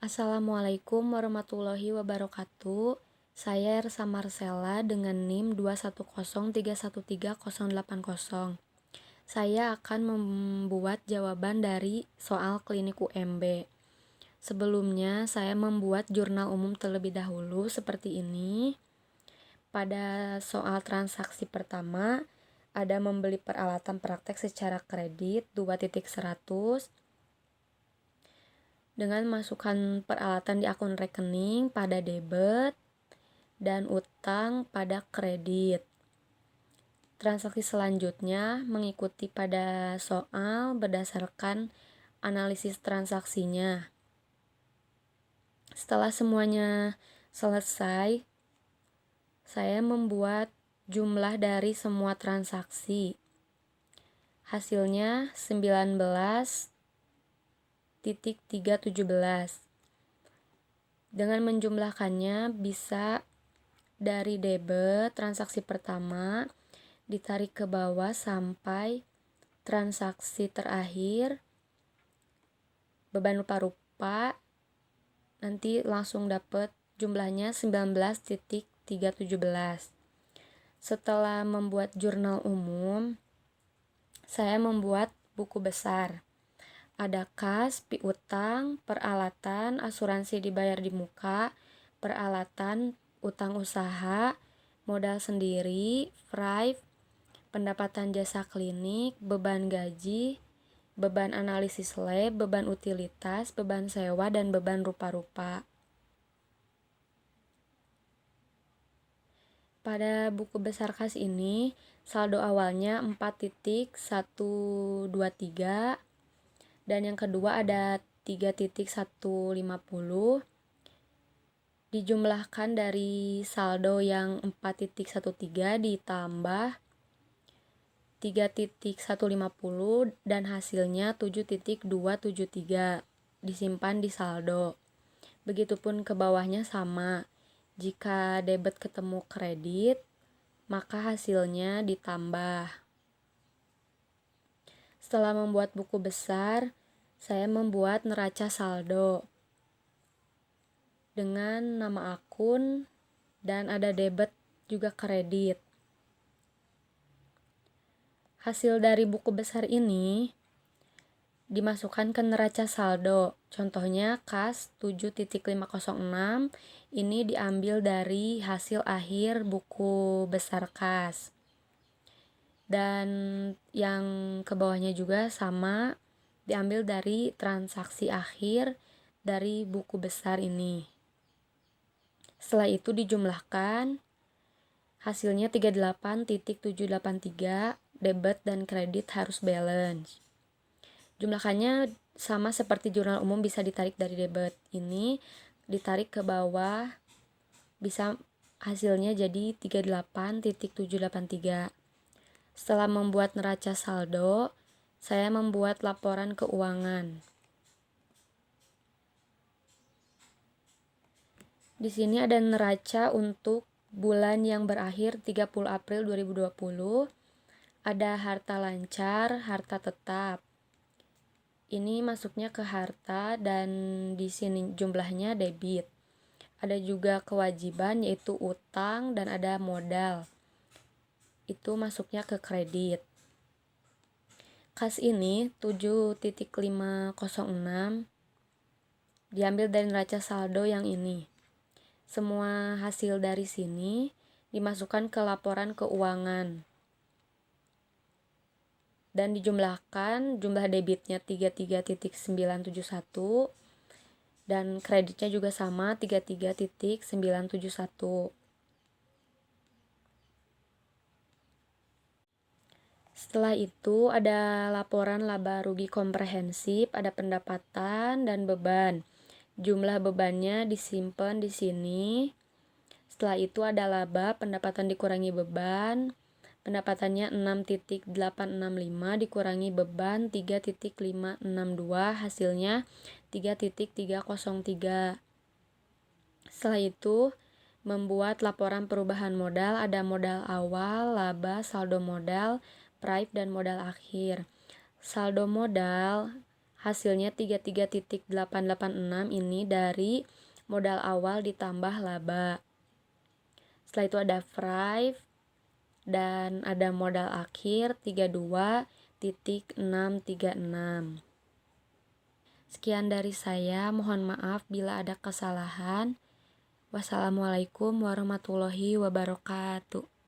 Assalamualaikum warahmatullahi wabarakatuh. Saya Ersa Marcella dengan NIM 210313080. Saya akan membuat jawaban dari soal klinik UMB. Sebelumnya, saya membuat jurnal umum terlebih dahulu seperti ini. Pada soal transaksi pertama, ada membeli peralatan praktek secara kredit 2.100 dengan masukkan peralatan di akun rekening pada debit dan utang pada kredit. Transaksi selanjutnya mengikuti pada soal berdasarkan analisis transaksinya. Setelah semuanya selesai, saya membuat jumlah dari semua transaksi. Hasilnya 19.317. Dengan menjumlahkannya bisa dari debit transaksi pertama ditarik ke bawah sampai transaksi terakhir beban rupa-rupa, nanti langsung dapet jumlahnya 19.317. Setelah membuat jurnal umum, saya membuat buku besar. Ada kas, piutang, peralatan, asuransi dibayar di muka, peralatan, utang usaha, modal sendiri, FRIV, pendapatan jasa klinik, beban gaji, beban analisis lab, beban utilitas, beban sewa, dan beban rupa-rupa. Pada buku besar kas ini, saldo awalnya 4.123 dan yang kedua ada 3.150. Dijumlahkan dari saldo yang 4.13 ditambah 3.150 dan hasilnya 7.273 disimpan di saldo. Begitupun ke bawahnya sama. Jika debit ketemu kredit, maka hasilnya ditambah. Setelah membuat buku besar, saya membuat neraca saldo dengan nama akun dan ada debit juga kredit. Hasil dari buku besar ini dimasukkan ke neraca saldo. Contohnya kas 7.506 ini diambil dari hasil akhir buku besar kas. Dan yang ke bawahnya juga sama, diambil dari transaksi akhir dari buku besar ini. Setelah itu dijumlahkan, hasilnya 38.783, debit dan kredit harus balance. Jumlahkannya sama seperti jurnal umum, bisa ditarik dari debit. Ini ditarik ke bawah, bisa hasilnya jadi 38.783. Setelah membuat neraca saldo, saya membuat laporan keuangan. Di sini ada neraca untuk bulan yang berakhir 30 April 2020. Ada harta lancar, harta tetap. Ini masuknya ke harta dan di sini jumlahnya debit. Ada juga kewajiban yaitu utang dan ada modal. Itu masuknya ke kredit. Kas ini 7.506 diambil dari neraca saldo yang ini. Semua hasil dari sini dimasukkan ke laporan keuangan. Dan dijumlahkan, jumlah debitnya 33.971 dan kreditnya juga sama 33.971. Setelah itu ada laporan laba rugi komprehensif, ada pendapatan dan beban. Jumlah bebannya disimpan di sini. Setelah itu ada laba, pendapatan dikurangi beban. Pendapatannya 6.865 dikurangi beban 3.562, hasilnya 3.303. Setelah itu membuat laporan perubahan modal, ada modal awal, laba, saldo modal, FRIV, dan modal akhir. Saldo modal hasilnya 33.886 ini dari modal awal ditambah laba. Setelah itu ada Thrive dan ada modal akhir 32.636. Sekian dari saya, mohon maaf bila ada kesalahan. Wassalamualaikum warahmatullahi wabarakatuh.